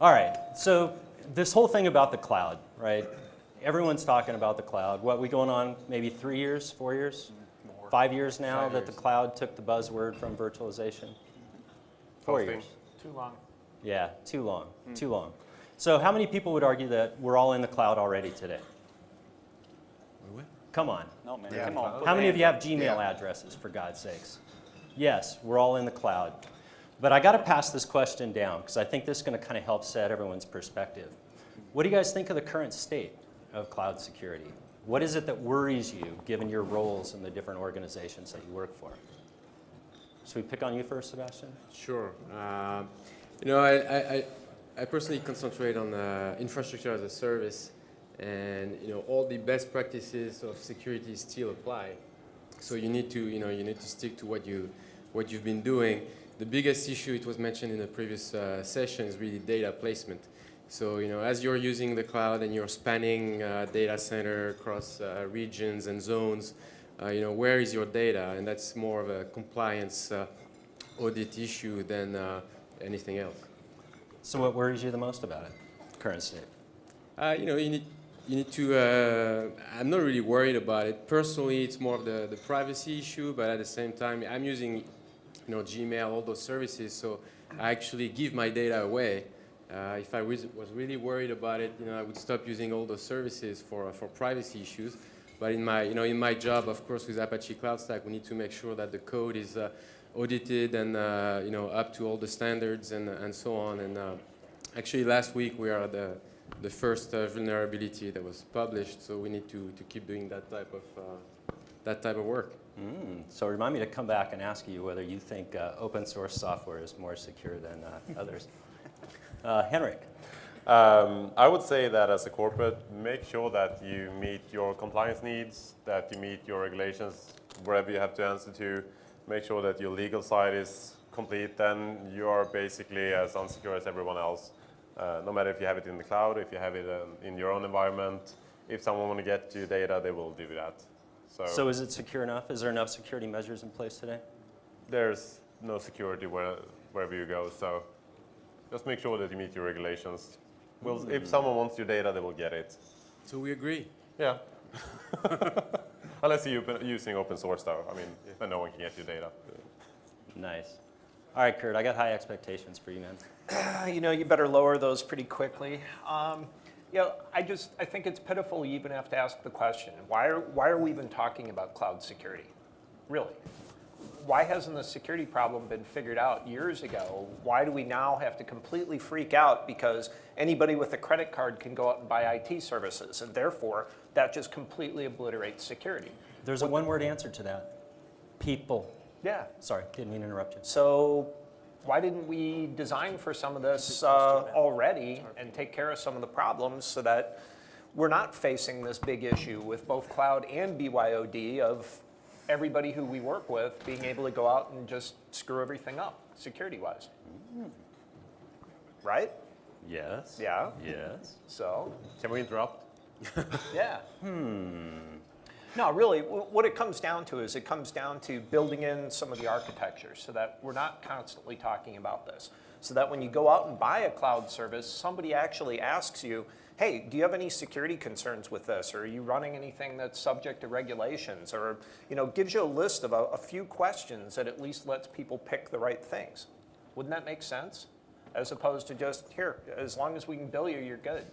All right, so this whole thing about the cloud, right? Everyone's talking about the cloud. What, we going on maybe 3 years, 4 years? More. 5 years now 5 that the years. cloud took the buzzword from virtualization? 4 Hosting. years. Too long. Yeah, too long, too long. So how many people would argue that we're all in the cloud already today? Come on. No, man, Yeah. come on. put How the many of you have hands Gmail Yeah. addresses, for God's sakes? Yes, we're all in the cloud. But I got to pass this question down because I think this is going to kind of help set everyone's perspective. What do you guys think of the current state of cloud security? What is it that worries you, given your roles in the different organizations that you work for? Should we pick on you first, Sebastian? Sure. I personally concentrate on infrastructure as a service, and all the best practices of security still apply. So you need to stick to what you've been doing. The biggest issue, it was mentioned in the previous session, is really data placement. So as you're using the cloud and you're spanning data center across regions and zones, where is your data? And that's more of a compliance audit issue than anything else. So what worries you the most about it, current state? You need to. I'm not really worried about it. Personally, it's more of the privacy issue, but at the same time, I'm using, Gmail, all those services, so I actually give my data away. If I was really worried about it, I would stop using all those services for privacy issues. But in my job, of course, with Apache Cloud Stack, we need to make sure that the code is audited and up to all the standards and so on. And actually, last week we are the first vulnerability that was published, so we need to keep doing that type of work. So remind me to come back and ask you whether you think open source software is more secure than others. Henrik. I would say that as a corporate, make sure that you meet your compliance needs, that you meet your regulations wherever you have to answer to. Make sure that your legal side is complete, then you are basically as unsecure as everyone else. No matter if you have it in the cloud, if you have it in your own environment, if someone wants to get your data, they will do that. So is it secure enough? Is there enough security measures in place today? There's no security wherever you go, so just make sure that you meet your regulations. If someone wants your data, they will get it. So we agree. Yeah. Unless you're using open source, though. I mean, then no one can get your data. Nice. All right, Kurt, I got high expectations for you, man. You better lower those pretty quickly. I think it's pitiful you even have to ask the question, why are we even talking about cloud security? Really? Why hasn't the security problem been figured out years ago? Why do we now have to completely freak out because anybody with a credit card can go out and buy IT services, and therefore that just completely obliterates security? There's a one-word answer to that. People. Yeah. Sorry, didn't mean to interrupt you. So why didn't we design for some of this already and take care of some of the problems so that we're not facing this big issue with both cloud and BYOD of everybody who we work with being able to go out and just screw everything up security-wise? Right? Yes. Yeah. Yes. So, Can we interrupt? yeah. No, really, what it comes down to is it comes down to building in some of the architecture so that we're not constantly talking about this. So that when you go out and buy a cloud service, somebody actually asks you, hey, do you have any security concerns with this? Or are you running anything that's subject to regulations? Or, gives you a list of a few questions that at least lets people pick the right things. Wouldn't that make sense? As opposed to just, here, as long as we can bill you, you're good.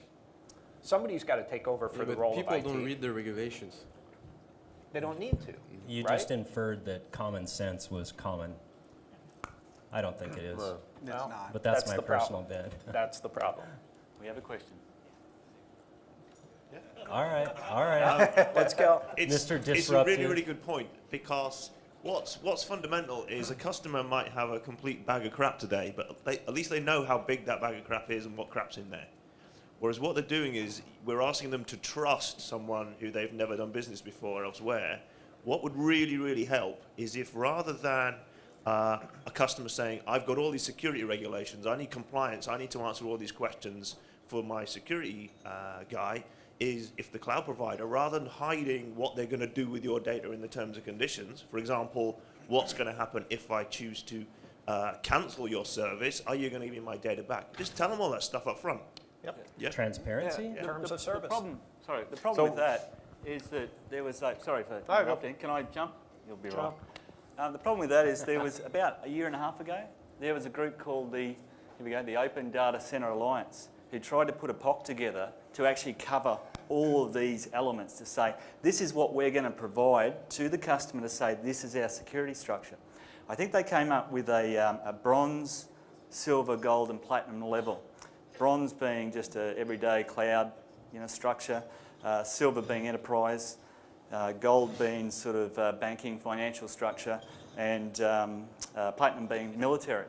Somebody's got to take over for the role of IT. People don't read the regulations. They don't need to. You right? just inferred that common sense was common. I don't think it is. No. It's not. But that's That's my the personal problem. bed. That's the problem. We have a question. All right. Let's go. Mr. It's a Disruptive. really, really good point, because what's fundamental is a customer might have a complete bag of crap today, but at least they know how big that bag of crap is and what crap's in there. Whereas what they're doing is we're asking them to trust someone who they've never done business before elsewhere. What would really, really help is if rather than a customer saying, I've got all these security regulations, I need compliance, I need to answer all these questions for my security guy, is if the cloud provider, rather than hiding what they're going to do with your data in the terms and conditions, for example, what's going to happen if I choose to cancel your service, are you going to give me my data back? Just tell them all that stuff up front. Yep. Yeah. Transparency? Yeah. Terms of service. The problem So- with that is that there was like, sorry for go. interrupting. Can I jump? You'll be Jump. right. The problem with that is there was about a year and a half ago, there was a group called the Open Data Center Alliance, who tried to put a POC together to actually cover all of these elements to say, this is what we're going to provide to the customer to say, this is our security structure. I think they came up with a bronze, silver, gold and platinum level. Bronze being just an everyday cloud structure, silver being enterprise, gold being sort of banking, financial structure, and platinum being military.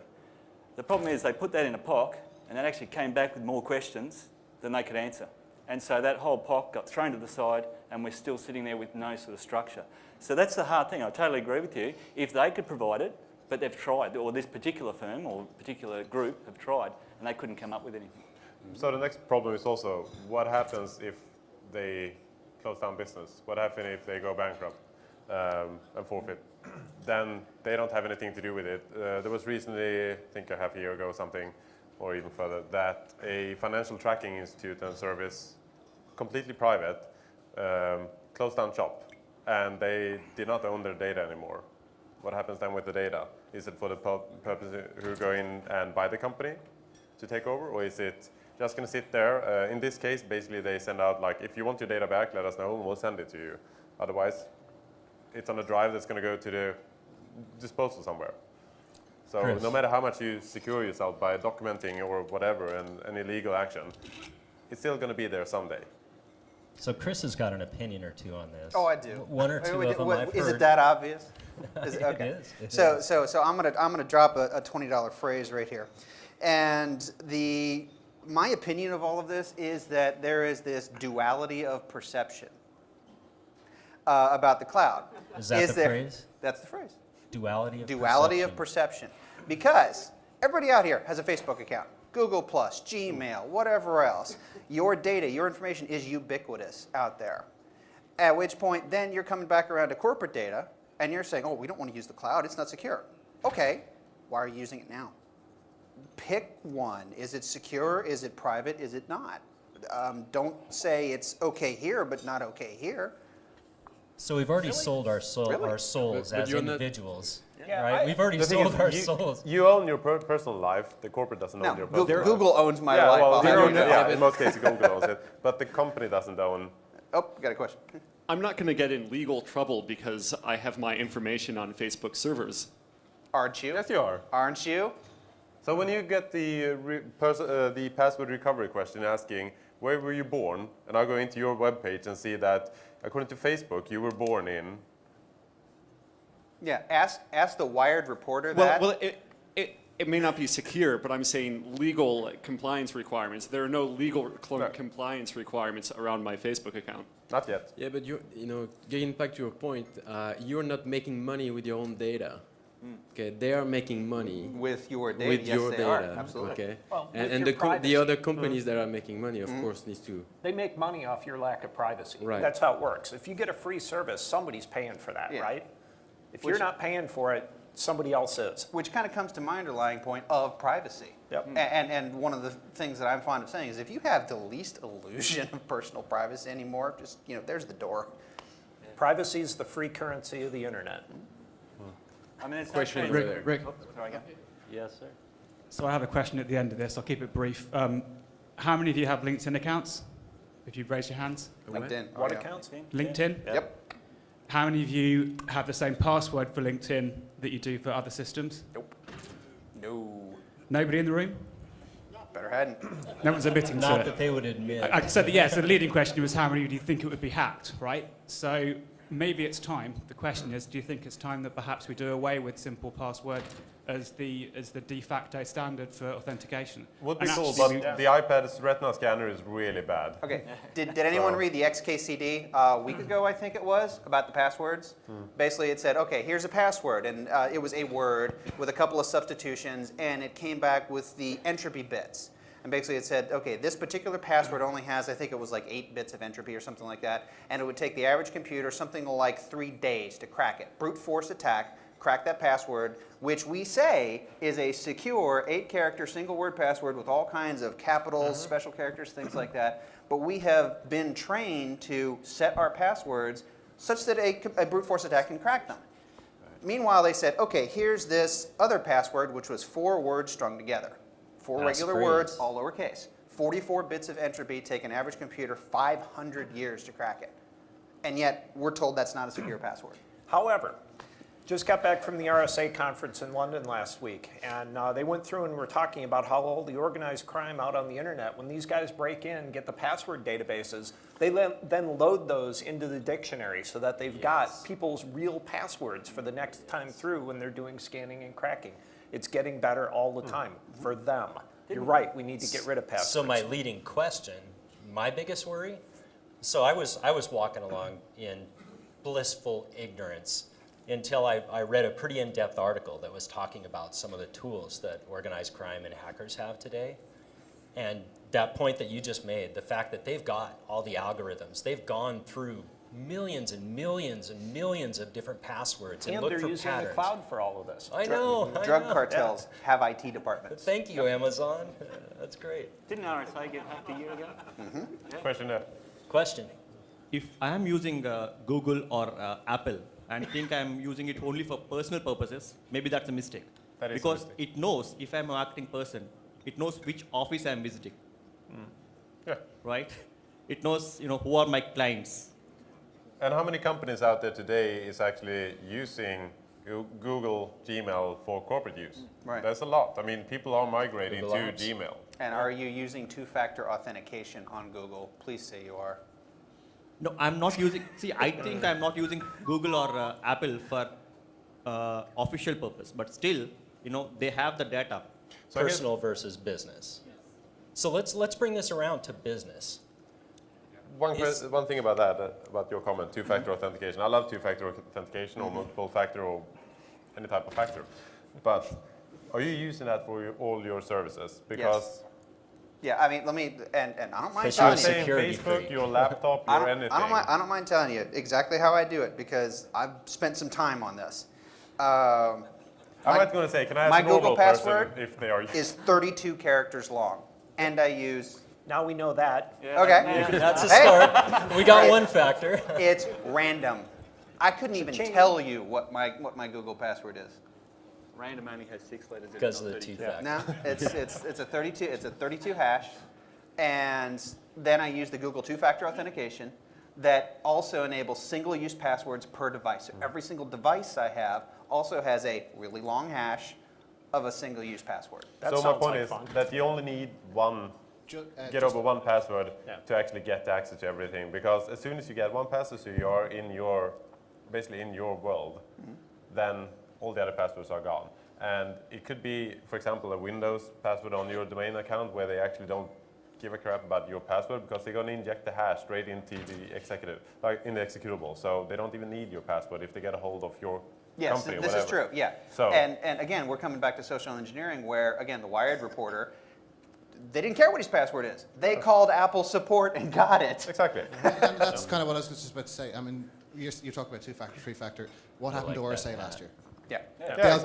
The problem is they put that in a POC and that actually came back with more questions than they could answer. And so that whole POC got thrown to the side and we're still sitting there with no sort of structure. So that's the hard thing. I totally agree with you. If they could provide it, but they've tried, or this particular firm or particular group have tried and they couldn't come up with anything. So the next problem is also what happens if they close down business? What happens if they go bankrupt and forfeit? Then they don't have anything to do with it. There was recently, I think a half a year ago or something, or even further, that a financial tracking institute and service, completely private, closed down shop, and they did not own their data anymore. What happens then with the data? Is it for the purpose who go in and buy the company to take over, or is it just going to sit there? In this case, basically they send out like, if you want your data back, let us know and we'll send it to you. Otherwise, it's on a drive that's going to go to the disposal somewhere. So Chris. no matter how much you secure yourself by documenting or whatever and an illegal action, it's still going to be there someday. So Chris has got an opinion or two on this. Oh, I do. One or two of them I've Is heard. it that obvious? Is it, It okay. is, it so, is. so I'm gonna drop a $20 phrase right here, and my opinion of all of this is that there is this duality of perception about the cloud. Is that the there- phrase? That's the phrase. Duality of Duality of perception, because everybody out here has a Facebook account, Google+, Gmail, whatever else. Your data, your information is ubiquitous out there. At which point, then you're coming back around to corporate data, and you're saying, oh, we don't want to use the cloud, it's not secure. Okay, why are you using it now? Pick one. Is it secure? Is it private? Is it not? Don't say it's okay here, but not okay here. So we've already sold our Really? our souls But as you're not- individuals, Yeah, right? We've already The thing sold is, our you, souls. you own your personal life. The corporate doesn't No, own your personal life. Google owns my Yeah, life. well, I'll they have own you it, know. yeah, in most cases Google owns it, but the company doesn't own. Oh, got a question. I'm not going to get in legal trouble because I have my information on Facebook servers. Aren't you? Yes, you are. Aren't you? So when you get the password recovery question asking where were you born, and I go into your webpage and see that according to Facebook you were born in. Yeah, ask the Wired reporter Well, that. well, it may not be secure, but I'm saying legal compliance requirements. There are no legal No. compliance requirements around my Facebook account. Not yet. Yeah, but getting back to your point, you're not making money with your own data. Okay, they are making money With your data, with yes, your they data. are. Absolutely. Okay, Well, and, with and your the privacy. other companies that are making money, of course, needs to. They make money off your lack of privacy. Right. That's how it works. If you get a free service, somebody's paying for that, Yeah. right? If you're not paying for it, somebody else is. Which kind of comes to my underlying point of privacy. Yep. And one of the things that I'm fond of saying is if you have the least illusion of personal privacy anymore, just, there's the door. Privacy is the free currency of the internet. I mean, it's Question not over true. there. Rick, Sorry, go. Yes, sir. so I have a question at the end of this. I'll keep it brief. How many of you have LinkedIn accounts? If you'd raise your hands. LinkedIn. What Oh, yeah. accounts? LinkedIn? Yep. How many of you have the same password for LinkedIn that you do for other systems? Nope. No. Nobody in the room? Better hadn't. No one's admitting to Not it. that they would admit. I said that, yeah, so the leading question was how many do you think it would be hacked, right? So maybe it's time. The question is, do you think it's time that perhaps we do away with simple password as the de facto standard for authentication? Would be And cool, actually but the iPad's Retina scanner is really bad. Okay. Did anyone So- read the XKCD a week ago, I think it was, about the passwords? Basically, it said, okay, here's a password, and it was a word with a couple of substitutions, and it came back with the entropy bits. And basically it said, okay, this particular password only has, I think it was like 8 bits of entropy or something like that, and it would take the average computer something like 3 days to crack it. Brute force attack, crack that password, which we say is a secure 8-character single-word password with all kinds of capitals, special characters, things like that. But we have been trained to set our passwords such that a brute force attack can crack them. Meanwhile, they said, okay, here's this other password, which was 4 words strung together. 4 regular Passphrase. words, all lowercase. 44 bits of entropy, take an average computer 500 years to crack it. And yet, we're told that's not a secure password. However, just got back from the RSA conference in London last week, and they went through and were talking about how all the organized crime out on the internet, when these guys break in, get the password databases, they then load those into the dictionary so that they've got people's real passwords for the next time through when they're doing scanning and cracking. It's getting better all the time for them. You're right, we need to get rid of passwords. So my leading question, my biggest worry, so I was walking along in blissful ignorance until I read a pretty in-depth article that was talking about some of the tools that organized crime and hackers have today. And that point that you just made, the fact that they've got all the algorithms, they've gone through millions and millions and millions of different passwords and looked they're for using patterns. the cloud for all of this. I know. Drug cartels have IT departments. Thank you, Amazon. That's great. Didn't RSA get hacked a year ago? Question there. Question. If I am using Google or Apple and think I'm using it only for personal purposes, maybe that's a mistake. That is a because mistake. it knows if I'm a marketing person, it knows which office I'm visiting, Yeah. right? It knows who are my clients. And how many companies out there today is actually using Google Gmail for corporate use? Right. There's a lot. I mean, people are migrating Google to Apps. Gmail. And are you using two-factor authentication on Google? Please say you are. No, I'm not using, see, I think I'm not using Google or Apple for official purpose, but still, they have the data. So here's- Personal versus business. So let's bring this around to business. One thing about that, about your comment, two-factor authentication. I love two-factor authentication or multiple factor or any type of factor. But are you using that for all your services? Because Yeah, I mean, and I don't mind Because telling you're you. saying security Facebook, freak. your laptop, I your don't, anything. I don't mind telling you exactly how I do it because I've spent some time on this. I'm not going to say, can I ask my a normal Google password person if they are is 32 characters long, and I use. Now we know that. Okay. That's a Hey. start. We got Hey. one factor. It's random. I couldn't even tell you what my Google password is. Random only has 6 letters in it. Because of not the 32. two-factor. No, it's a 32 hash, and then I use the Google two-factor authentication that also enables single-use passwords per device. So every single device I have also has a really long hash of a single-use password. That So my sounds point like is fun. that you only need one, get over one password to actually get access to everything. Because as soon as you get one password, so you are in your, basically in your world, then all the other passwords are gone. And it could be, for example, a Windows password on your domain account where they actually don't give a crap about your password because they're going to inject the hash straight into the executive, like in the executable. So they don't even need your password if they get a hold of your Yes, company or this is whatever. true, yeah. So- And again, we're coming back to social engineering where, again, the Wired reporter, they didn't care what his password is. They called Apple support and got it. Exactly. And that's kind of what I was just about to say. I mean, you talk about two-factor, three-factor. What happened to like RSA that. last year? Yeah.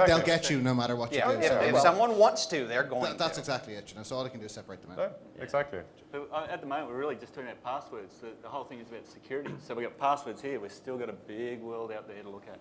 They'll get you no matter what you Yeah, do. if, So, I if mean, someone wants to, they're going that's to. exactly it. So all they can do is separate them out. Yeah, exactly. But at the moment, we're really just talking about passwords. The whole thing is about security. So we've got passwords here. We've still got a big world out there to look at.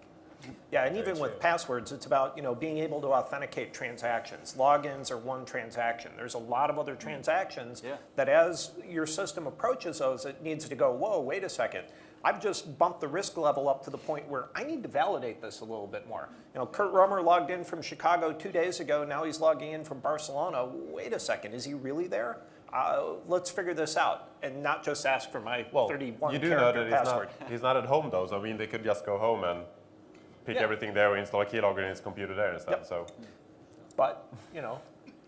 Yeah, and even with passwords, it's about being able to authenticate transactions. Logins are one transaction. There's a lot of other transactions Yeah. that as your system approaches those, it needs to go, whoa, wait a second. I've just bumped the risk level up to the point where I need to validate this a little bit more. Kurt Romer logged in from Chicago 2 days ago. Now he's logging in from Barcelona. Wait a second, is he really there? Let's figure this out and not just ask for my Well, 31 you do know character that password. he's not at home though, so I mean they could just go home and pick Yeah. everything there, install a keylogger in his computer there instead. Yep. So But,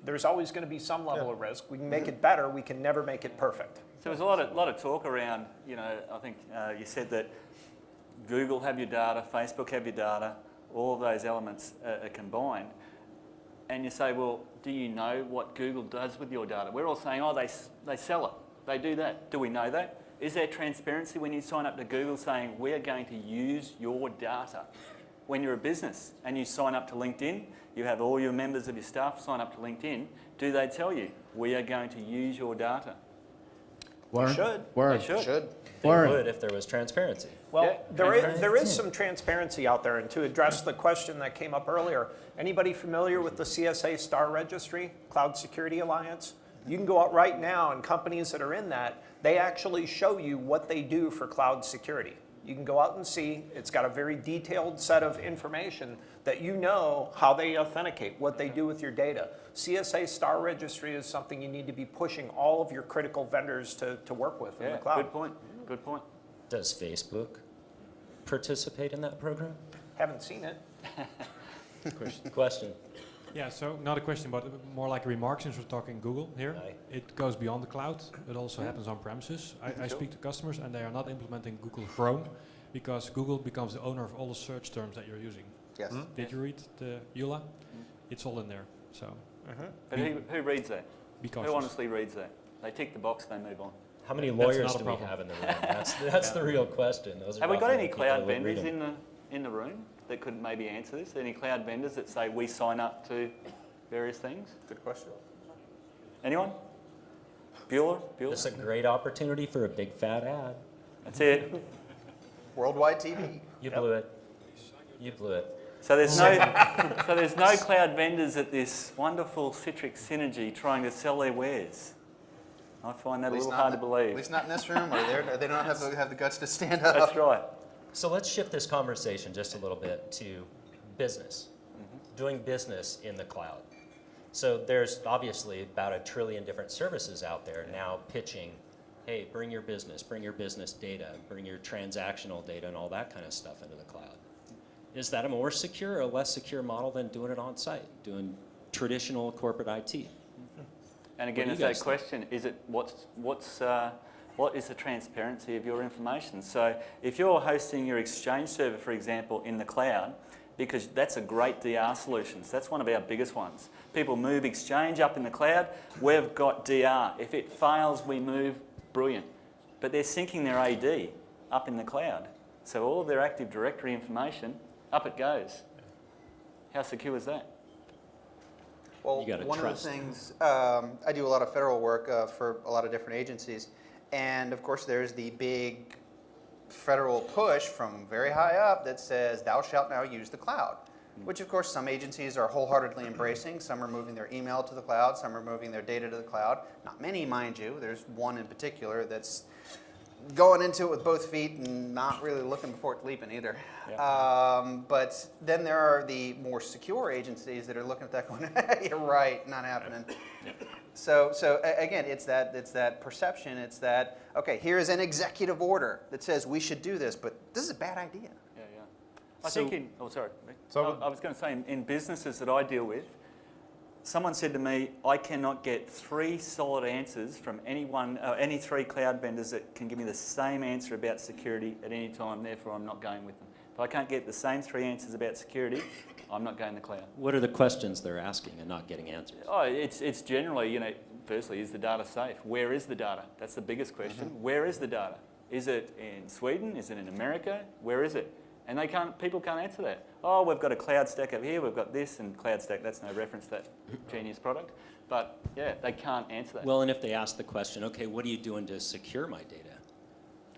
there's always going to be some level of risk. We can make it better. We can never make it perfect. So there's a lot of talk around, I think you said that Google have your data, Facebook have your data, all of those elements are combined. And you say, well, do you know what Google does with your data? We're all saying, oh, they sell it. They do that. Do we know that? Is there transparency when you sign up to Google saying, we're going to use your data when you're a business and you sign up to LinkedIn, you have all your members of your staff sign up to LinkedIn, do they tell you, we are going to use your data? They should. They should. They would if there was transparency. Well, Yeah, there is some transparency out there. And to address the question that came up earlier, anybody familiar with the CSA STAR Registry, Cloud Security Alliance? You can go out right now, and companies that are in that, they actually show you what they do for cloud security. You can go out and see, it's got a very detailed set of information that you know how they authenticate, what they do with your data. CSA STAR Registry is something you need to be pushing all of your critical vendors to work with in the cloud. Good point. Good point. Does Facebook participate in that program? Haven't seen it. Question. Yeah, so not a question, but more like a remark since we're talking Google here. Aye. It goes beyond the cloud. It also happens on premises. I speak to customers and they are not implementing Google Chrome because Google becomes the owner of all the search terms that you're using. Yes. Did you read the EULA? It's all in there. So But who reads that? be cautious. Who honestly reads that? They tick the box, they move on. How many That's lawyers not a do we problem. have in the room? That's the real question. Those are Have we got often any the people cloud that would read vendors them. in the room that could maybe answer this? Any cloud vendors that say we sign up to various things? Good question. Anyone? Bueller? It's a great opportunity for a big fat ad. That's it. Worldwide TV. You blew it. You blew it. So there's no cloud vendors at this wonderful Citrix synergy trying to sell their wares. I find that a little hard to At believe. least not in this room, or they don't have the guts to stand up. That's right. So let's shift this conversation just a little bit to business, doing business in the cloud. So there's obviously about 1 trillion different services out there now pitching, hey, bring your business data, bring your transactional data and all that kind of stuff into the cloud. Is that a more secure or a less secure model than doing it on site, doing traditional corporate IT? And again, What it's do you that guys question: is it what is the transparency of your information? So, if you're hosting your Exchange server, for example, in the cloud, because that's a great DR solution. So that's one of our biggest ones. People move Exchange up in the cloud. We've got DR. If it fails, we move. Brilliant. But they're syncing their AD up in the cloud. So all of their Active Directory information, up it goes. How secure is that? Well, You gotta one trust. of the things, I do a lot of federal work for a lot of different agencies, and of course there's the big federal push from very high up that says, thou shalt now use the cloud, which of course some agencies are wholeheartedly embracing. Some are moving their email to the cloud, some are moving their data to the cloud. Not many, mind you. There's one in particular that's going into it with both feet and not really looking before it's leaping either. But then there are the more secure agencies that are looking at that going, you're right, not happening. So again, it's that perception. It's that, okay, here's an executive order that says we should do this, but this is a bad idea. Yeah. I think I was going to say, in businesses that I deal with, someone said to me, I cannot get 3 solid answers from any 3 cloud vendors that can give me the same answer about security at any time, therefore I'm not going with them. If I can't get the same 3 answers about security, I'm not going to the cloud. What are the questions they're asking and not getting answers? Oh, it's generally, firstly, is the data safe? Where is the data? That's the biggest question. Where is the data? Is it in Sweden? Is it in America? Where is it? And people can't answer that. Oh, we've got a cloud stack up here, we've got this, and cloud stack, that's no reference to that Genius product. But yeah, they can't answer that. Well, and if they ask the question, okay, what are you doing to secure my data?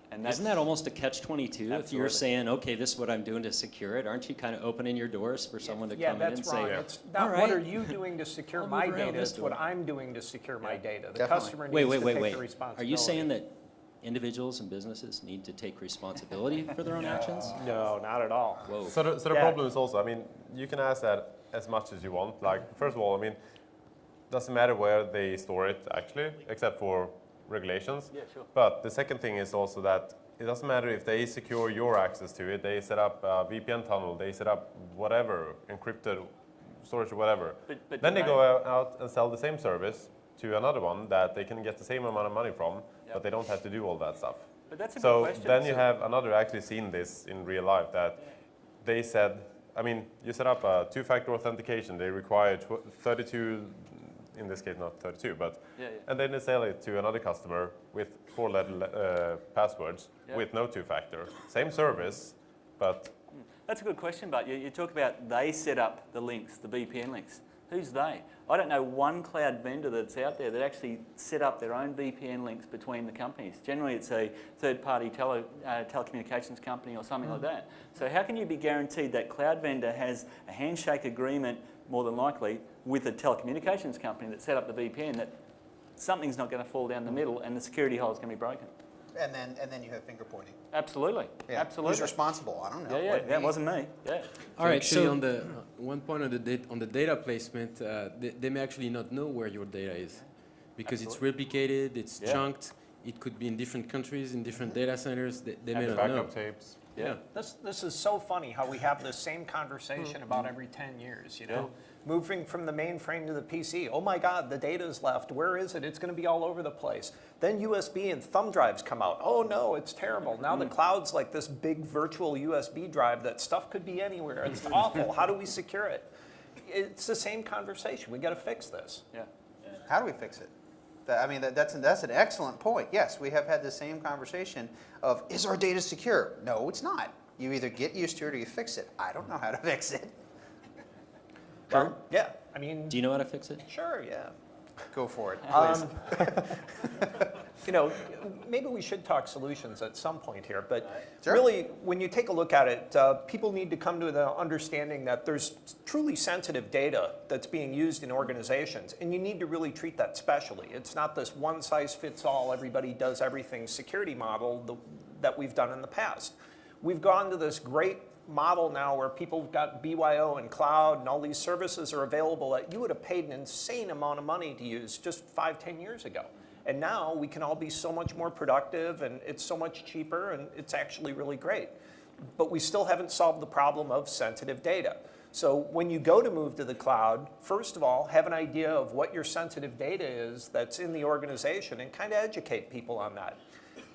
And Isn't that almost a catch-22? If you're Absolutely. saying, okay, this is what I'm doing to secure it, aren't you kind of opening your doors for someone to Yeah, come in and that's say, wrong. It's all not right. what are you doing to secure I'll my move around data, this it's what door. I'm doing to secure my data. The Definitely. customer needs to take the Wait. responsibility. Are you saying that individuals and businesses need to take responsibility for their own actions? No, not at all. Whoa. So the Yeah. problem is also, I mean, you can ask that as much as you want. Like, first of all, I mean, doesn't matter where they store it actually, except for regulations. Yeah, sure. But the second thing is also that it doesn't matter if they secure your access to it. They set up a VPN tunnel. They set up whatever, encrypted storage or whatever. But Then they Jermaine- go out and sell the same service to another one that they can get the same amount of money from, Yep. but they don't have to do all that stuff. But that's a good So question. then you have another actually seen this in real life that they said, I mean, you set up a 2-factor authentication. They require 32, in this case not 32, but Yeah. and then they sell it to another customer with 4-letter passwords Yeah. with no 2-factor. Same service, but That's a good question, but you talk about they set up the links, the VPN links. Who's they? I don't know one cloud vendor that's out there that actually set up their own VPN links between the companies. Generally, it's a third-party telecommunications company or something like that. So how can you be guaranteed that cloud vendor has a handshake agreement, more than likely, with a telecommunications company that set up the VPN, that something's not going to fall down the middle and the security hole is going to be broken? And then you have finger pointing. Absolutely. Yeah. Absolutely. Who's responsible? I don't know. Yeah, that wasn't me. Yeah. All right. Actually, on the one point on the data placement, they may actually not know where your data is, because it's replicated, it's chunked. It could be in different countries, in different data centers. They may not know. Backup tapes. Yeah. This is so funny how we have this same conversation about every 10 years, you know? Moving from the mainframe to the PC. Oh my God, the data's left. Where is it? It's going to be all over the place. Then USB and thumb drives come out. Oh no, it's terrible. Now the cloud's like this big virtual USB drive that stuff could be anywhere. It's awful. How do we secure it? It's the same conversation. We got to fix this. Yeah. How do we fix it? That's an excellent point. Yes, we have had the same conversation of, is our data secure? No, it's not. You either get used to it or you fix it. I don't know how to fix it. Well, yeah, I mean... Do you know how to fix it? Sure, yeah. Go for it, please. You know, maybe we should talk solutions at some point here, but Sure. really, when you take a look at it, people need to come to the understanding that there's truly sensitive data that's being used in organizations, and you need to really treat that specially. It's not this one-size-fits-all, everybody does everything security model that we've done in the past. We've gone to this great model now where people have got BYO and cloud and all these services are available that you would have paid an insane amount of money to use just 5-10 years ago. And now we can all be so much more productive and it's so much cheaper and it's actually really great. But we still haven't solved the problem of sensitive data. So when you go to move to the cloud, first of all, have an idea of what your sensitive data is that's in the organization and kind of educate people on that.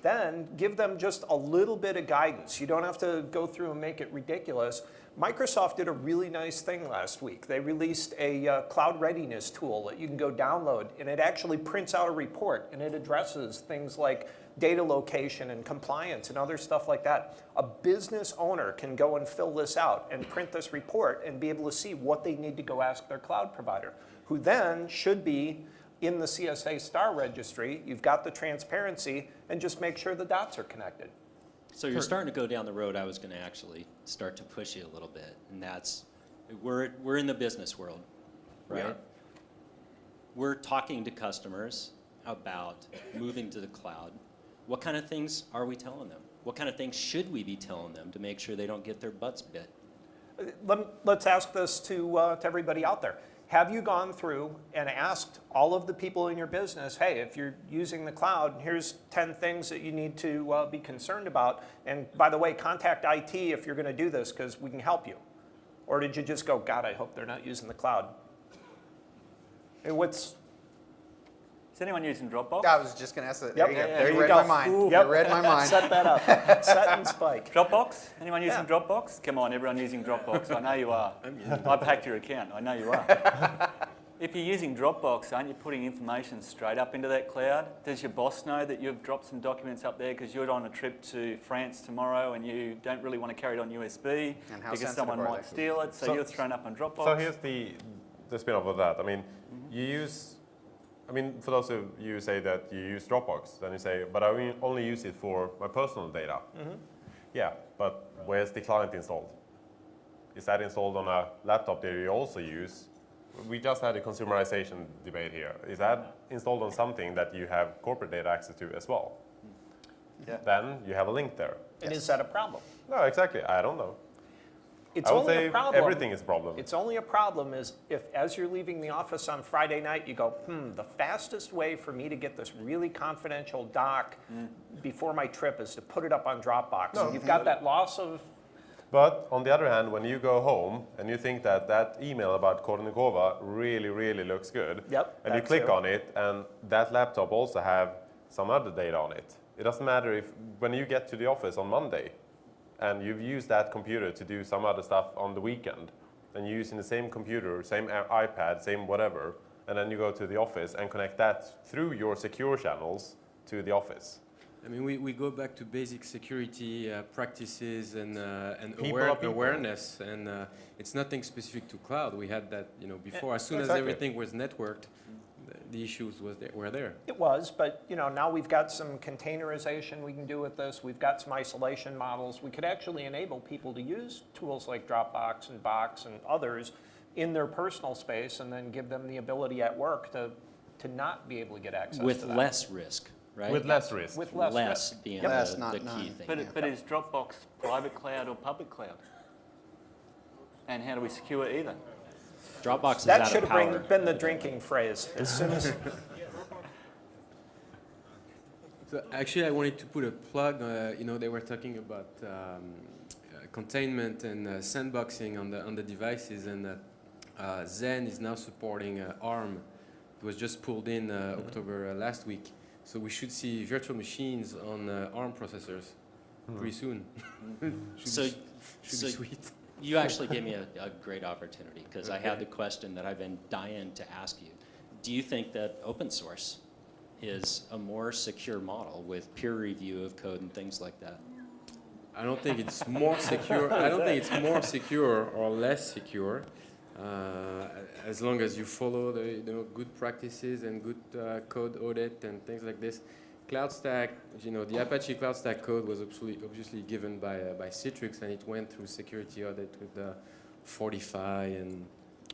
Then give them just a little bit of guidance. You don't have to go through and make it ridiculous. Microsoft did a really nice thing last week. They released a cloud readiness tool that you can go download, and it actually prints out a report, and it addresses things like data location and compliance and other stuff like that. A business owner can go and fill this out and print this report and be able to see what they need to go ask their cloud provider, who then should be in the CSA STAR registry. You've got the transparency, and just make sure the dots are connected. So you're starting to go down the road I was going to actually start to push you a little bit, and that's, we're in the business world, right? Yeah. We're talking to customers about moving to the cloud. What kind of things are we telling them? What kind of things should we be telling them to make sure they don't get their butts bit? Let's ask this to everybody out there. Have you gone through and asked all of the people in your business, hey, if you're using the cloud, here's 10 things that you need to be concerned about. And by the way, contact IT if you're going to do this because we can help you. Or did you just go, God, I hope they're not using the cloud? And what's... Is anyone using Dropbox? I was just going to ask that. Yep. There you go. Yeah, There you you read go. my mind. Yep. You read my mind. Set that up. Set and spike. Dropbox? Anyone using Yeah. Dropbox? Come on, everyone using Dropbox. I know you are. I've hacked your account. I know you are. If you're using Dropbox, aren't you putting information straight up into that cloud? Does your boss know that you've dropped some documents up there because you're on a trip to France tomorrow and you don't really want to carry it on USB And how because sensitive someone are might they? steal it, so you're thrown up on Dropbox? So here's the spin-off of that. I mean, you use, for those of you who say that you use Dropbox, then you say, but I only use it for my personal data. Yeah, but where's the client installed? Is that installed on a laptop that you also use? We just had a consumerization debate here. Is that installed on something that you have corporate data access to as well? Yeah. Then you have a link there. And is that a problem? No, exactly. I don't know. It's I would only say a problem. everything is a problem. It's only a problem is if, as you're leaving the office on Friday night, you go, the fastest way for me to get this really confidential doc before my trip is to put it up on Dropbox. No. And you've got that loss of... But on the other hand, when you go home and you think that that email about Kornikova really, really looks good, Yep, and you that click too. on it, and that laptop also have some other data on it. It doesn't matter if when you get to the office on Monday, and you've used that computer to do some other stuff on the weekend, and you're using the same computer, same iPad, same whatever, and then you go to the office and connect that through your secure channels to the office. I mean, we go back to basic security practices and People are people. awareness, and it's nothing specific to cloud. We had that, before. As soon as exactly. everything was networked, the issues were there. It was, but now we've got some containerization we can do with this. We've got some isolation models. We could actually enable people to use tools like Dropbox and Box and others in their personal space, and then give them the ability at work to not be able to get access With to that. less risk, right? With less risk. With less risk. being Less, the not key none. thing. But is Dropbox private cloud or public cloud? And how do we secure either? Dropbox is That out should of have power. been the drinking phrase. As soon as So actually, I wanted to put a plug. They were talking about containment and sandboxing on the devices, and Zen is now supporting ARM. It was just pulled in October last week, so we should see virtual machines on ARM processors pretty soon. So, should so be sweet. you actually gave me a great opportunity, because I had the question that I've been dying to ask you. Do you think that open source is a more secure model with peer review of code and things like that? I don't think it's more secure. I don't think it's more secure or less secure, as long as you follow the good practices and good code audit and things like this. CloudStack, the Apache CloudStack code was obviously given by Citrix, and it went through security audit with Fortify and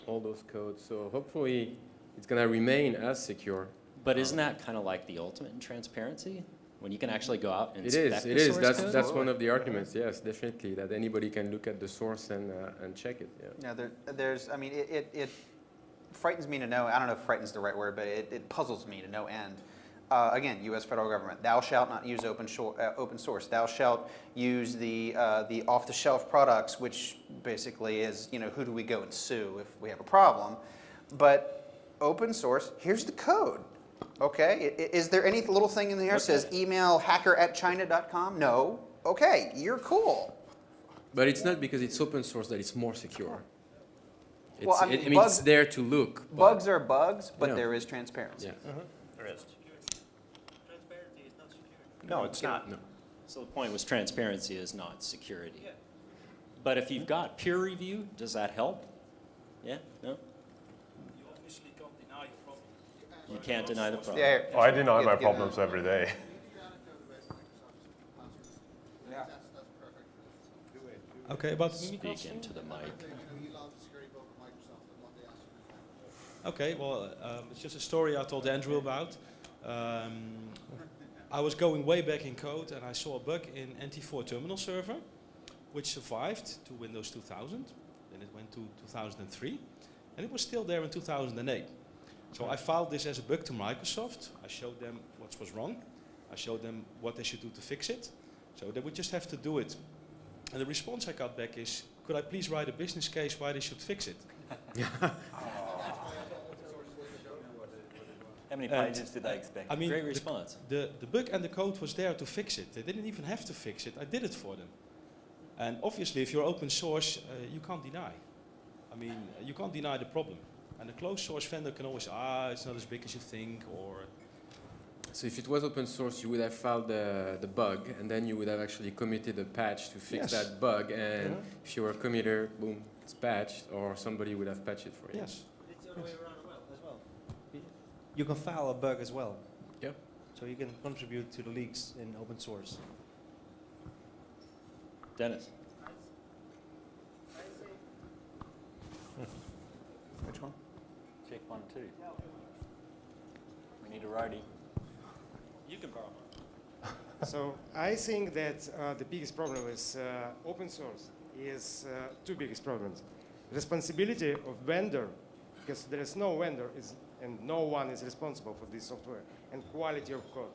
all those codes. So hopefully, it's going to remain as secure. But isn't that kind of like the ultimate in transparency? When you can actually go out and It inspect is. the source code? That's one of the arguments. Yes, definitely, that anybody can look at the source and check it. Yeah. It frightens me to no, I don't know if frightens the right word, but it puzzles me to no end. Again, U.S. federal government, thou shalt not use open source. Thou shalt use the off-the-shelf products, which basically is, who do we go and sue if we have a problem? But open source, here's the code. Okay, is there any little thing in there that says email hacker@china.com? No. Okay, you're cool. But it's not because it's open source that it's more secure. It's, Well, it's there to look. Bugs are bugs, but Yeah. there is transparency. Yeah. there is. No, it's not. No. So the point was transparency is not security. But if you've got peer review, does that help? Yeah? No? You can't deny the problem. Yeah, Oh, I deny my give them- problems every day. Okay, about Speak into the mic. Okay, well, it's just a story I told Andrew about. I was going way back in code and I saw a bug in NT4 terminal server, which survived to Windows 2000. Then it went to 2003, and it was still there in 2008. So I filed this as a bug to Microsoft. I showed them what was wrong. I showed them what they should do to fix it. So they would just have to do it. And the response I got back is, could I please write a business case why they should fix it? How many pages did they expect? I mean, Great response. The bug and the code was there to fix it. They didn't even have to fix it. I did it for them. And obviously, if you're open source, you can't deny. I mean, you can't deny the problem. And the closed source vendor can always, it's not as big as you think, or... So if it was open source, you would have filed the bug, and then you would have actually committed a patch to fix that bug. And if you were a committer, boom, it's patched, or somebody would have patched it for you. Yes. It's the other way around as well. You can file a bug as well. Yep. So you can contribute to the leaks in open source. Dennis? Which one? Check 1, 2. We need a roadie. You can borrow mine. So I think that the biggest problem with open source is two biggest problems. Responsibility of vendor, because there is no vendor and no one is responsible for this software, and quality of code.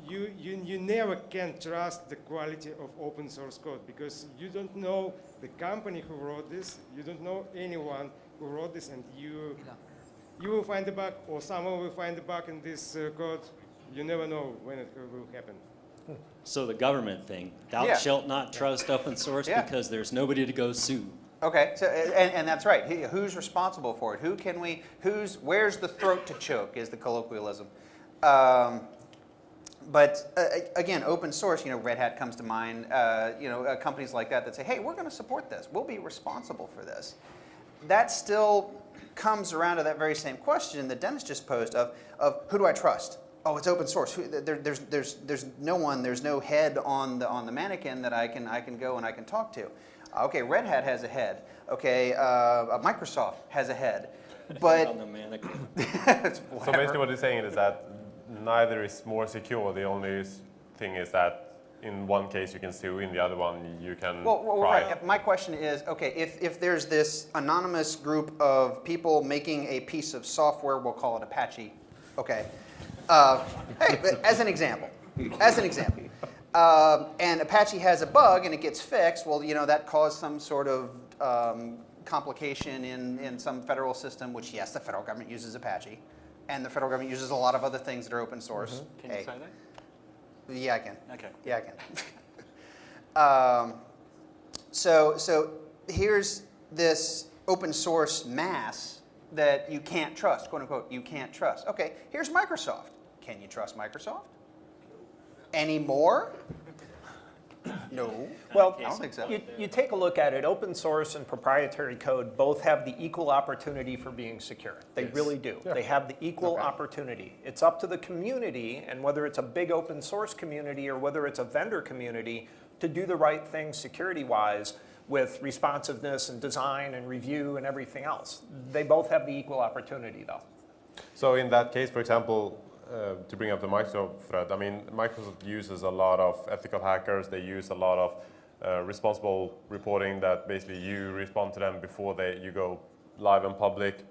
You never can trust the quality of open source code because you don't know the company who wrote this, you don't know anyone who wrote this, and you will find a bug, or someone will find a bug in this code. You never know when it will happen. So the government thing, thou shalt not trust open source because there's nobody to go sue. Okay, so and that's right. Who's responsible for it? Where's the throat to choke is the colloquialism. Again, open source, Red Hat comes to mind, companies like that say, hey, we're going to support this. We'll be responsible for this. That still comes around to that very same question that Dennis just posed of who do I trust? Oh, it's open source. There's no one, there's no head on the mannequin that I can go and I can talk to. Okay, Red Hat has a head. Okay, Microsoft has a head. But on the mannequin. So basically what you're saying is that neither is more secure. The only thing is that in one case you can sue, in the other one you can cry. Right. My question is, okay, if there's this anonymous group of people making a piece of software, we'll call it Apache, okay. Hey, as an example, and Apache has a bug and it gets fixed, well, that caused some sort of complication in some federal system, which, yes, the federal government uses Apache, and the federal government uses a lot of other things that are open source. Can you say that? Yeah, I can. Okay. Yeah, I can. So here's this open source mass that you can't trust, quote unquote, you can't trust. Okay, here's Microsoft. Can you trust Microsoft? Anymore? No. Well, I don't think so. You take a look at it, open source and proprietary code both have the equal opportunity for being secure. They really do. Yeah. They have the equal opportunity. It's up to the community, and whether it's a big open source community or whether it's a vendor community, to do the right thing security-wise with responsiveness and design and review and everything else. They both have the equal opportunity, though. So in that case, for example, to bring up the Microsoft thread, I mean, Microsoft uses a lot of ethical hackers. They use a lot of responsible reporting that basically you respond to them before you go live in public.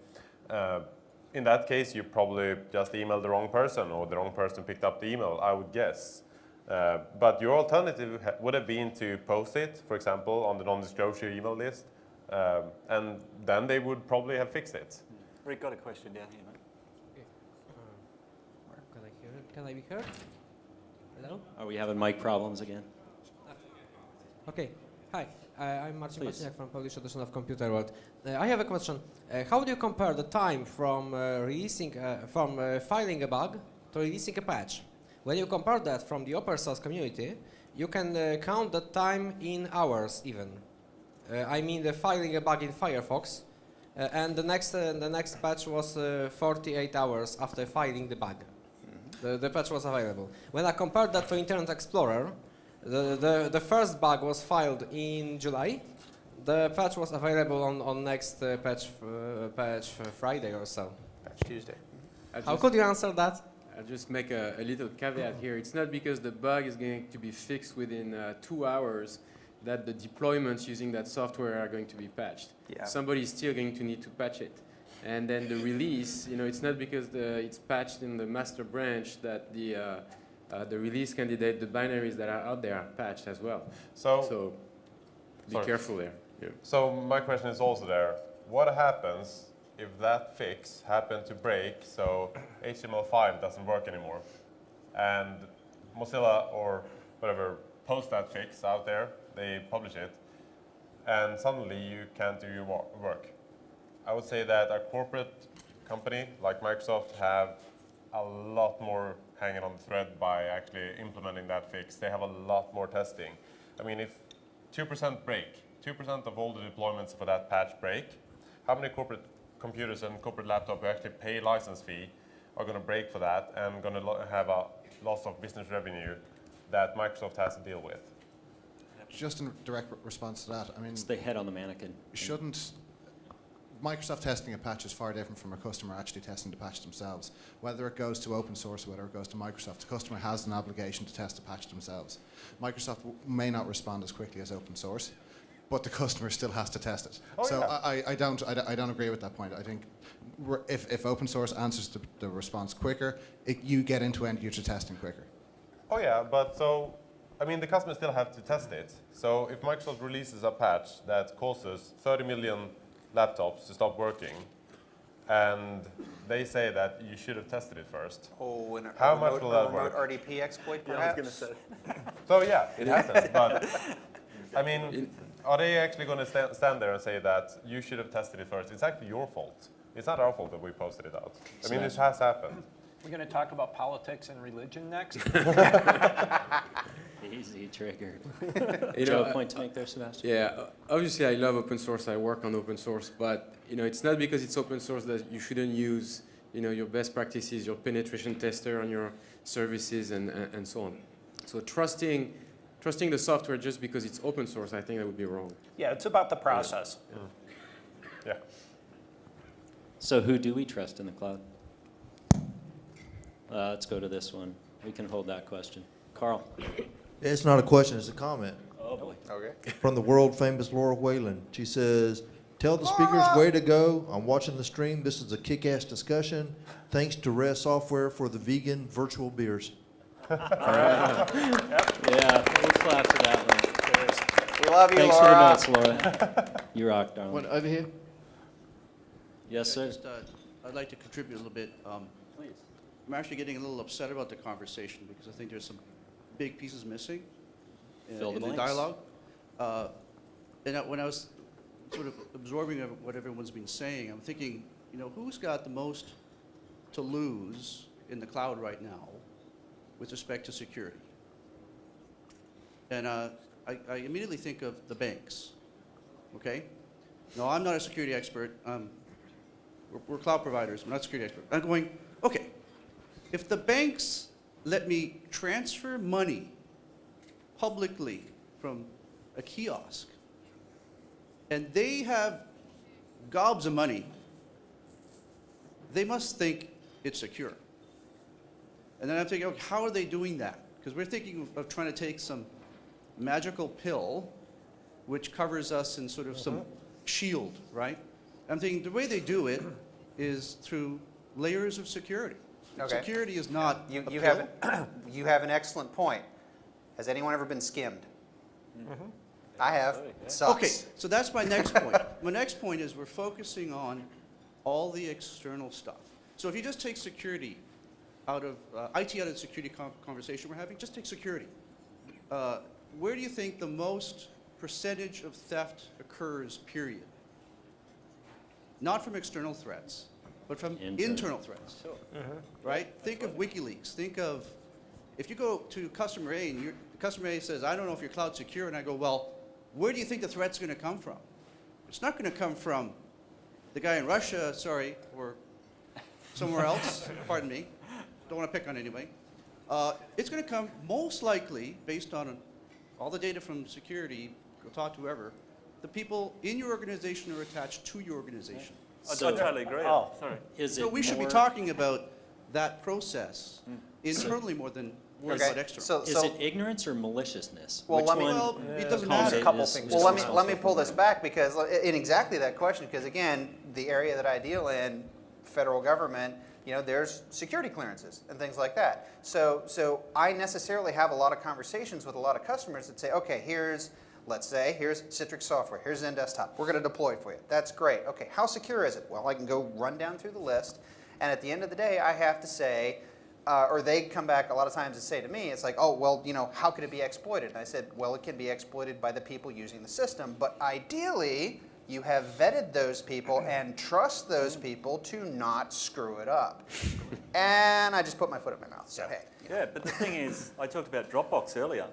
In that case, you probably just emailed the wrong person or the wrong person picked up the email, I would guess. But your alternative would have been to post it, for example, on the non-disclosure email list, and then they would probably have fixed it. Rick got a question down here, mate. Can I be heard? Hello? Are we having mic problems again? Okay. Hi, I'm Marcin Marciniak from Polish Edition of Computer World. I have a question. How do you compare the time from filing a bug to releasing a patch? When you compare that from the open source community, you can count the time in hours even. I mean, the filing a bug in Firefox, and the next patch was 48 hours after filing the bug. The patch was available. When I compared that to Internet Explorer, the first bug was filed in July. The patch was available on next patch Friday or so. Patch Tuesday. How could you answer that? I'll just make a little caveat here. It's not because the bug is going to be fixed within 2 hours that the deployments using that software are going to be patched. Yeah. Somebody is still going to need to patch it. And then the release, it's not because it's patched in the master branch that the release candidate, the binaries that are out there are patched as well. So be careful there. Yeah. So my question is also there. What happens if that fix happened to break, so HTML5 doesn't work anymore, and Mozilla or whatever post that fix out there, they publish it, and suddenly you can't do your work? I would say that a corporate company like Microsoft have a lot more hanging on the thread by actually implementing that fix. They have a lot more testing. I mean, if 2% break, 2% of all the deployments for that patch break, how many corporate computers and corporate laptops who actually pay license fee are going to break for that and going to have a loss of business revenue that Microsoft has to deal with? Just in direct response to that, I mean, It's the head on the mannequin. shouldn't Microsoft testing a patch is far different from a customer actually testing the patch themselves. Whether it goes to open source or whether it goes to Microsoft, the customer has an obligation to test the patch themselves. Microsoft may not respond as quickly as open source, but the customer still has to test it. I don't agree with that point. I think if open source answers the response quicker, you get into end user testing quicker. Oh yeah, but I mean, the customers still have to test it. So if Microsoft releases a patch that causes 30 million laptops to stop working, and they say that you should have tested it first. Oh, and how much will that remote work? RDP exploit, perhaps? I was going to say. So yeah, it happens. But I mean, are they actually going to stand there and say that you should have tested it first? It's actually your fault. It's not our fault that we posted it out. I mean, it has happened. We're going to talk about politics and religion next. Easy triggered. You Joe, know, point to make there, Sebastian? Yeah, obviously I love open source. I work on open source, but it's not because it's open source that you shouldn't use your best practices, your penetration tester on your services, and so on. So trusting the software just because it's open source, I think that would be wrong. Yeah, it's about the process. Yeah. So who do we trust in the cloud? Let's go to this one. We can hold that question. Carl. It's not a question, it's a comment. Oh, boy. Okay. From the world famous Laura Whalen. She says, tell the speakers way to go. I'm watching the stream. This is a kick-ass discussion. Thanks to Res Software for the vegan virtual beers. All right. Yeah, we'll clap for that one. We love you, Thanks Laura. for the notes, Laura. You rock, darling. One over here. Yes, sir. I'd like to contribute a little bit. Please. I'm actually getting a little upset about the conversation because I think there's some big pieces missing in Fill the the blanks. dialogue. When I was sort of absorbing what everyone's been saying, I'm thinking, who's got the most to lose in the cloud right now with respect to security? And I immediately think of the banks, okay? No, I'm not a security expert. We're cloud providers. We're not security experts. I'm going, okay, if the banks let me transfer money publicly from a kiosk, and they have gobs of money, they must think it's secure. And then I'm thinking, okay, how are they doing that? Because we're thinking of trying to take some magical pill which covers us in sort of some shield, right? I'm thinking the way they do it is through layers of security. Okay. Security is not You a pill. have an excellent point. Has anyone ever been skimmed? I have. It sucks. Okay, so that's my next point. My next point is we're focusing on all the external stuff. So if you just take security out of, IT out of the security conversation we're having, just take security. Where do you think the most percentage of theft occurs, period? Not from external threats, but from internal threats. Right? Think of WikiLeaks. Think of, if you go to customer A and customer A says, I don't know if your cloud's secure, and I go, well, where do you think the threat's going to come from? It's not going to come from the guy in Russia, sorry, or somewhere else, pardon me. Don't want to pick on anybody. It's going to come most likely, based on all the data from security, go talk to whoever, the people in your organization are attached to your organization. I totally agree. Sorry. So we should be talking about that process internally more than worried about external. Is it ignorance or maliciousness? Well, Which let me. one Well, it doesn't component matter. is Well, responsible? let me pull this back because in exactly that question, because again, the area that I deal in, federal government, there's security clearances and things like that. So I necessarily have a lot of conversations with a lot of customers that say, okay, let's say, here's Citrix software, here's XenDesktop. We're going to deploy it for you. That's great. Okay, how secure is it? Well, I can go run down through the list, and at the end of the day, I have to say, or they come back a lot of times and say to me, it's like, oh, well, how could it be exploited? And I said, well, it can be exploited by the people using the system, but ideally, you have vetted those people and trust those people to not screw it up. And I just put my foot in my mouth, so hey. Yeah, but the thing is, I talked about Dropbox earlier,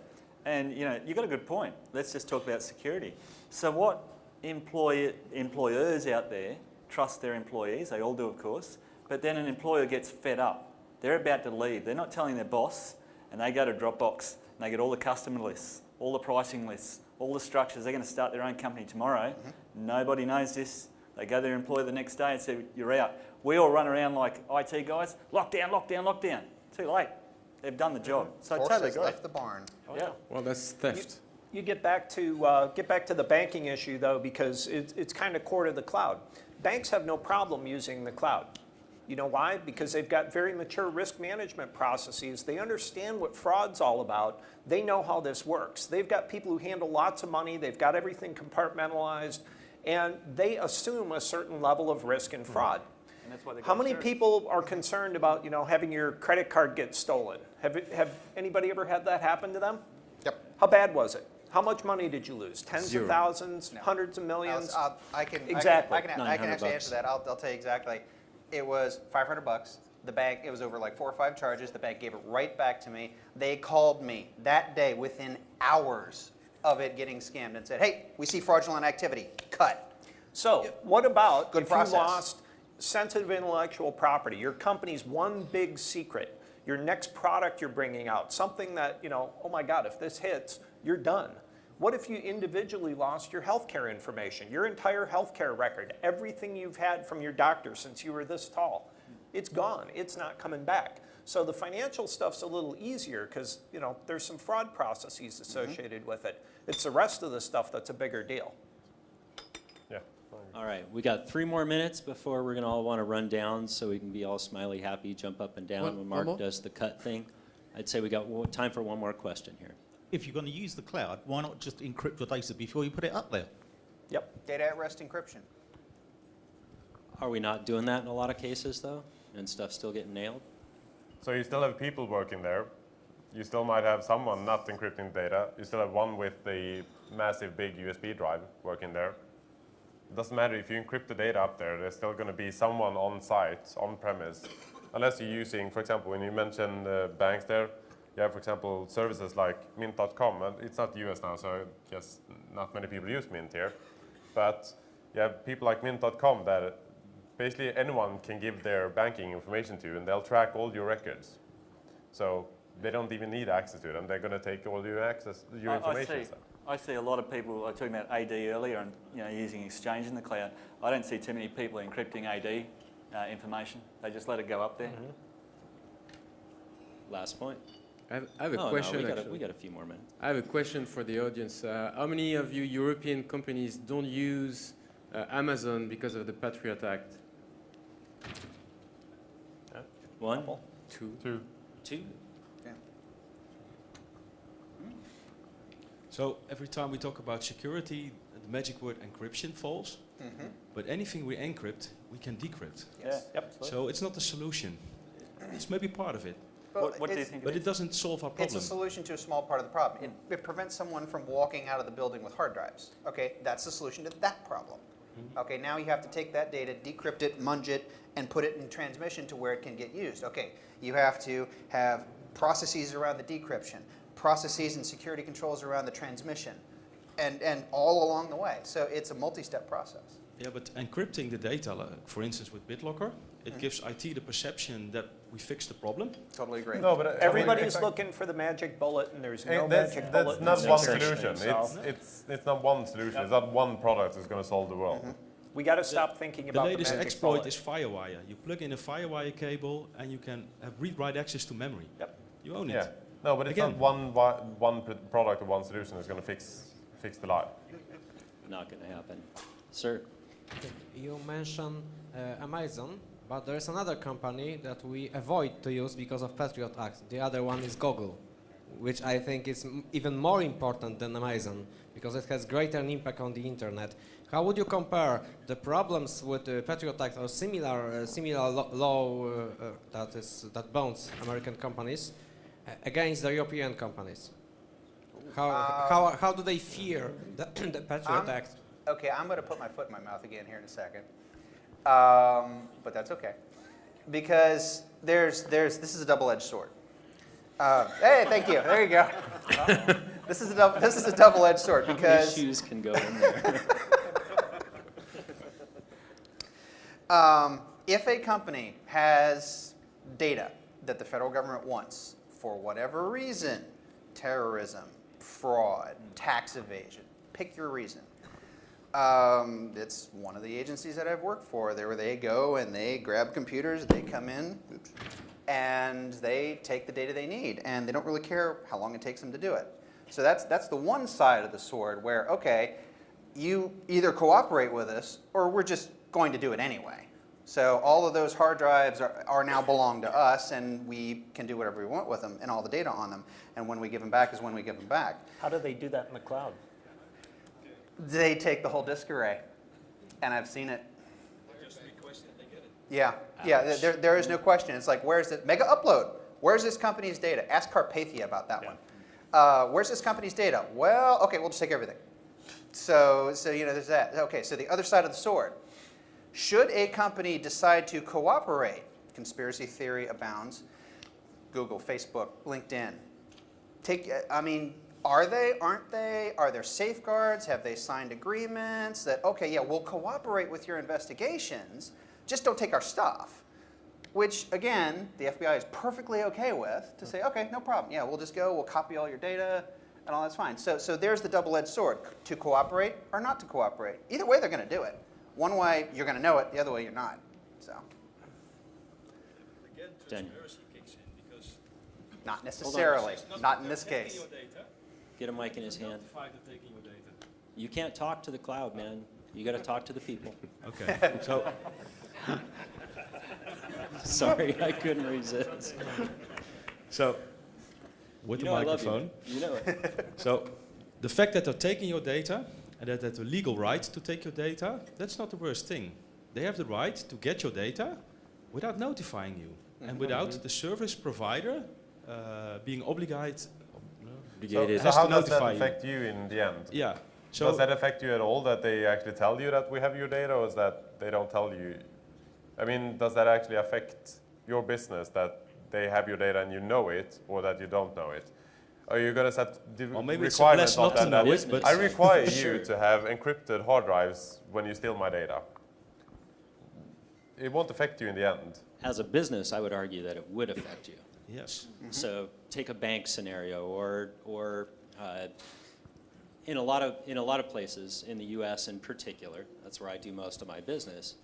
and you got a good point. Let's just talk about security. So what employers out there trust their employees? They all do, of course. But then an employer gets fed up. They're about to leave. They're not telling their boss, and they go to Dropbox and they get all the customer lists, all the pricing lists, all the structures. They're going to start their own company tomorrow. Nobody knows this. They go to their employer the next day and say, you're out. We all run around like IT guys, lockdown, lockdown, lockdown. Too late. They've done the job. So I Horse totally has agree. left the barn. Yeah. Well, that's theft. You get back to the banking issue though, because it's kind of core to the cloud. Banks have no problem using the cloud. You know why? Because they've got very mature risk management processes. They understand what fraud's all about. They know how this works. They've got people who handle lots of money. They've got everything compartmentalized, and they assume a certain level of risk and fraud. And that's why they How got many insurance. people are concerned about having your credit card get stolen? Have anybody ever had that happen to them? Yep. How bad was it? How much money did you lose? Tens Zero. of thousands, hundreds of millions? I can Exactly. I can actually answer that. I'll tell you exactly. It was $500 The bank, it was over like 4 or 5 charges. The bank gave it right back to me. They called me that day within hours of it getting scammed and said, hey, we see fraudulent activity, cut. So what about Good if process. you lost sensitive intellectual property, your company's one big secret, your next product you're bringing out, something that, you know, oh my God, if this hits, you're done. What if you individually lost your healthcare information, your entire healthcare record, everything you've had from your doctor since you were this tall? It's gone. It's not coming back. So the financial stuff's a little easier because, you know, there's some fraud processes associated with it. It's the rest of the stuff that's a bigger deal. Yeah. All right, we got 3 more minutes before we're going to all want to run down so we can be all smiley, happy, jump up and down when Mark does the cut thing. I'd say we got time for one more question here. If you're going to use the cloud, why not just encrypt your data before you put it up there? Yep. Data at rest encryption. Are we not doing that in a lot of cases, though, and stuff still getting nailed? So you still have people working there. You still might have someone not encrypting data. You still have one with the massive big USB drive working there. It doesn't matter if you encrypt the data up there, there's still going to be someone on site, on premise, unless you're using, for example, when you mentioned banks there, you have, for example, services like Mint.com, and it's not US now, so I guess not many people use Mint here. But you have people like Mint.com that basically anyone can give their banking information to, and they'll track all your records. So they don't even need access to them. They're going to take all your information. I see a lot of people. I was talking about AD earlier, and using Exchange in the cloud. I don't see too many people encrypting AD information. They just let it go up there. Last point. I have a question. No, we got a few more minutes. I have a question for the audience. How many of you European companies don't use Amazon because of the Patriot Act? 1, 2. 2. So every time we talk about security, the magic word encryption falls. But anything we encrypt, we can decrypt. Yes. Yep. So it's not the solution. It's maybe part of it. Well, What do you think? But it doesn't solve our problem. It's a solution to a small part of the problem. It prevents someone from walking out of the building with hard drives. Okay, that's the solution to that problem. Okay, now you have to take that data, decrypt it, munge it, and put it in transmission to where it can get used. Okay, you have to have processes around the decryption, processes and security controls around the transmission, and all along the way. So it's a multi-step process. Yeah, but encrypting the data, for instance, with BitLocker, it gives IT the perception that we fixed the problem. Totally agree. No, but Everybody's looking for the magic bullet, and there's no magic bullet. That's in not this one situation, solution. so It's not one solution. It's not one product that's going to solve the world. we got to stop thinking The about the latest magic exploit bullet. is FireWire. You plug in a FireWire cable and you can have read-write access to memory. Yep. You own it. Yeah. No, but it's Again. not one product or one solution that's going to fix the life. Not going to happen. Sir? You mentioned Amazon, but there's another company that we avoid to use because of Patriot Act. The other one is Google, which I think is even more important than Amazon because it has greater impact on the internet. How would you compare the problems with the Patriot Act or similar law that bounds American companies against the European companies? How do they fear the Patriot Act? Okay, I'm going to put my foot in my mouth again here in a second, but that's okay, because this is a double-edged sword. Hey, thank you. There you go. This is a double-edged sword How because many shoes can go in there? If a company has data that the federal government wants for whatever reason, terrorism, fraud, tax evasion, pick your reason. It's one of the agencies that I've worked for. There they go and they grab computers, they come in, and they take the data they need, and they don't really care how long it takes them to do it. So that's the one side of the sword where, okay, you either cooperate with us or we're just going to do it anyway. So all of those hard drives are now belong to us, and we can do whatever we want with them and all the data on them. And when we give them back is when we give them back. How do they do that in the cloud? They take the whole disk array, and I've seen it. Yeah, there is no question. It's like, where's it? Mega Upload. Where's this company's data? Ask Carpathia about that one. Where's this company's data? Well, okay, we'll just take everything. So there's that. Okay, so the other side of the sword. Should a company decide to cooperate conspiracy theory abounds. Google, Facebook, LinkedIn. Are they, aren't they? Are there safeguards? Have they signed agreements that, okay, yeah, we'll cooperate with your investigations, just don't take our stuff? Which, again, the FBI is perfectly okay with, to say, okay, no problem. Yeah, we'll just go, we'll copy all your data, and all that's fine. So there's the double-edged sword, to cooperate or not to cooperate. Either way, they're going to do it. One way, you're going to know it. The other way, you're not. So. Again, transparency kicks in because... Not necessarily. Not in this case. Get a mic in his hand. Taking your data. You can't talk to the cloud, man. You got to talk to the people. Okay. So. Sorry, I couldn't resist. So, with You the know I love you, microphone. man. You know it. So, the fact that they're taking your data and that they have the legal right to take your data, that's not the worst thing. They have the right to get your data without notifying you and without the service provider being obligated. So has how to does that notify affect you in the end? Yeah. So Does that affect you at all, that they actually tell you that we have your data, or is that they don't tell you? I mean, does that actually affect your business, that they have your data and you know it, or that you don't know it? Are you going to set Or maybe it's requirements less on not to that? know it, but I require Sure. you to have encrypted hard drives when you steal my data. It won't affect you in the end. As a business, I would argue that it would affect you. Yes. So take a bank scenario, or in a lot of places in the U.S. in particular, that's where I do most of my business.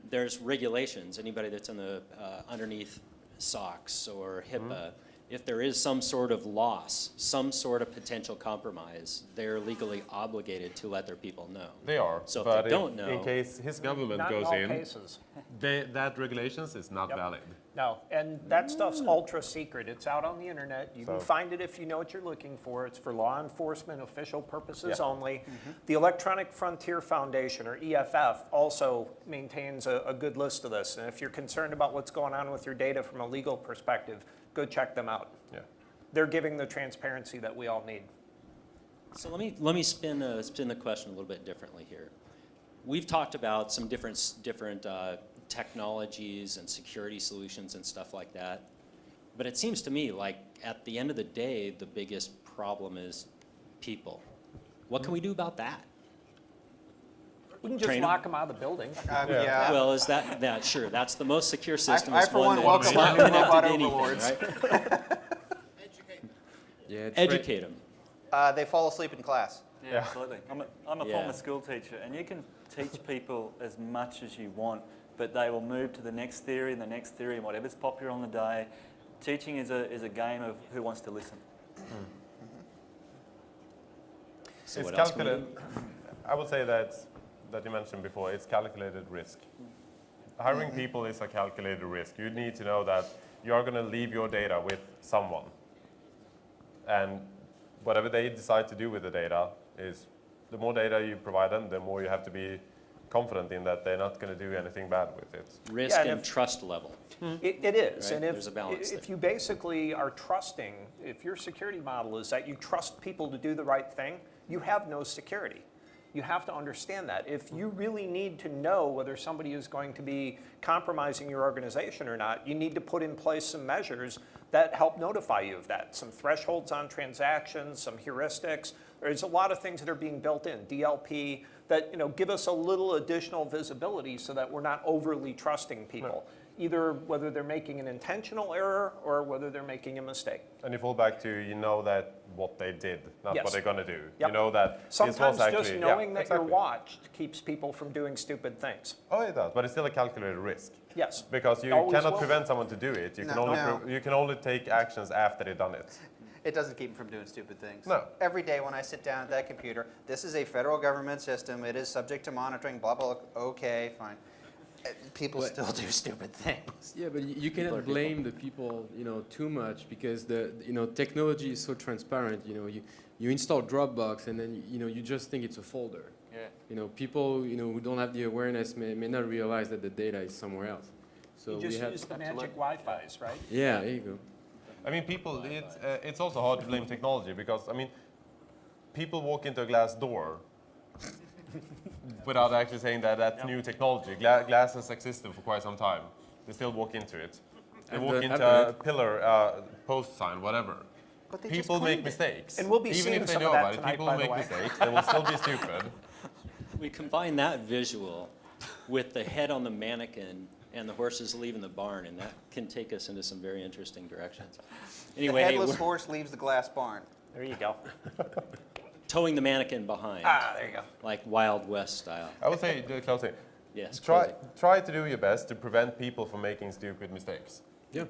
There's regulations. Anybody that's in the underneath SOX or HIPAA, if there is some sort of loss, some sort of potential compromise, they're legally obligated to let their people know. They are. So but if they don't know, in case his government Not in goes all in, cases. that regulations is not valid. No, and that stuff's ultra secret. It's out on the internet. You can So- find it if you know what you're looking for. It's for law enforcement, official purposes Yeah. only. The Electronic Frontier Foundation, or EFF, also maintains a good list of this. And if you're concerned about what's going on with your data from a legal perspective, go check them out. Yeah. They're giving the transparency that we all need. So let me spin the question a little bit differently here. We've talked about some different technologies and security solutions and stuff like that, but it seems to me like at the end of the day, the biggest problem is people. What can we do about that? We can just Train 'em? lock them out of the building. Yeah. Well, is that sure? That's the most secure system. I is for one one, that's welcome not new connected robot to anything, overlords. right? Yeah, Educate them. They fall asleep in class. Yeah, absolutely. I'm a Yeah. former school teacher, and you can teach people as much as you want, but they will move to the next theory and the next theory and whatever's popular on the day. Teaching is a game of who wants to listen. So It's what else can we calculated. I would say that you mentioned before, it's calculated risk. Hiring people is a calculated risk. You need to know that you are going to leave your data with someone. And whatever they decide to do with the data is, the more data you provide them, the more you have to be confident in that they're not going to do anything bad with it. Risk Yeah, and and if- trust level. It is, Right? and if, There's a balance if there. you basically are trusting, if your security model is that you trust people to do the right thing, you have no security. You have to understand that. If you really need to know whether somebody is going to be compromising your organization or not, you need to put in place some measures that help notify you of that. Some thresholds on transactions, some heuristics. There's a lot of things that are being built in, DLP, that give us a little additional visibility so that we're not overly trusting people, either whether they're making an intentional error or whether they're making a mistake. And you fall back to, that what they did, not Yes. what they're going to do. Yep. You know that Sometimes this was actually, just knowing that exactly. you're watched keeps people from doing stupid things. Oh, it does, but it's still a calculated risk. Yes. Because you Always cannot will. prevent someone to do it. You can No. only No. you can only take actions after they've done it. It doesn't keep them from doing stupid things. No. Every day when I sit down at that computer, this is a federal government system. It is subject to monitoring, blah, blah, okay, fine. People But- still do stupid things. Yeah, but you People are cannot people. blame the people, too much because the technology is so transparent. You install Dropbox and then you just think it's a folder. Yeah. People who don't have the awareness may not realize that the data is somewhere else. So You just we have use the magic Wi-Fi's, right? Yeah, there you go. I mean, people. It's also hard to blame technology because people walk into a glass door without actually saying that that's new technology. Glass has existed for quite some time. They still walk into it. They I've walk done- into I've done a it. pillar, post sign, whatever. But they just People make cleaned it. mistakes. And we'll be Even seeing if they some know of that about it, tonight, people by the make way. mistakes. They will still be stupid. We combine that visual with the head on the mannequin and the horses leaving the barn, and that can take us into some very interesting directions. Anyway, the hey, headless we're horse leaves the glass barn. There you go. towing the mannequin behind. There you go. Like Wild West style. I would say, closing. Yes, Try to do your best to prevent people from making stupid mistakes. Yeah.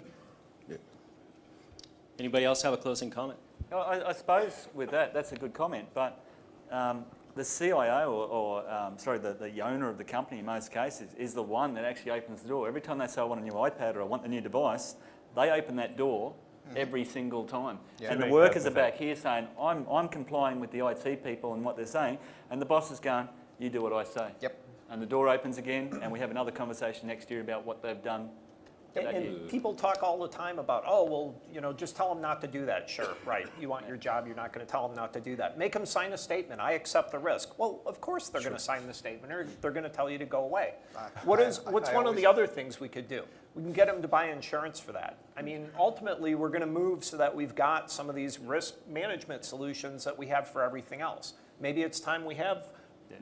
Anybody else have a closing comment? I suppose with that, that's a good comment, but the CIO or the owner of the company in most cases is the one that actually opens the door. Every time they say I want a new iPad or I want a new device, they open that door every single time. Yeah. And the workers are back here saying, I'm complying with the IT people and what they're saying, and the boss is going, you do what I say. Yep. And the door opens again, and we have another conversation next year about what they've done. And people talk all the time about, oh, well, just tell them not to do that. Sure, right. You want your job, you're not going to tell them not to do that. Make them sign a statement. I accept the risk. Well, of course they're going to sign the statement, or they're going to tell you to go away. What's one of the other things we could do? We can get them to buy insurance for that. I mean, ultimately, we're going to move so that we've got some of these risk management solutions that we have for everything else. Maybe it's time we have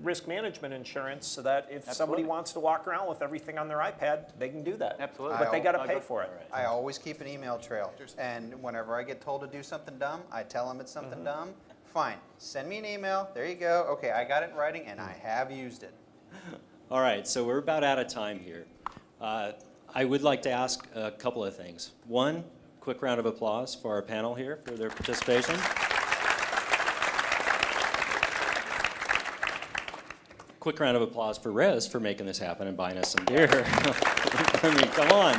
risk management insurance so that if somebody wants to walk around with everything on their iPad, they can do that. Absolutely. But they got to pay for it. I always keep an email trail, and whenever I get told to do something dumb, I tell them it's something dumb. Fine, send me an email. There you go. Okay, I got it in writing, and I have used it. All right, so we're about out of time here. I would like to ask a couple of things. One, quick round of applause for our panel here for their participation. Quick round of applause for Rez for making this happen and buying us some beer. I mean, come on.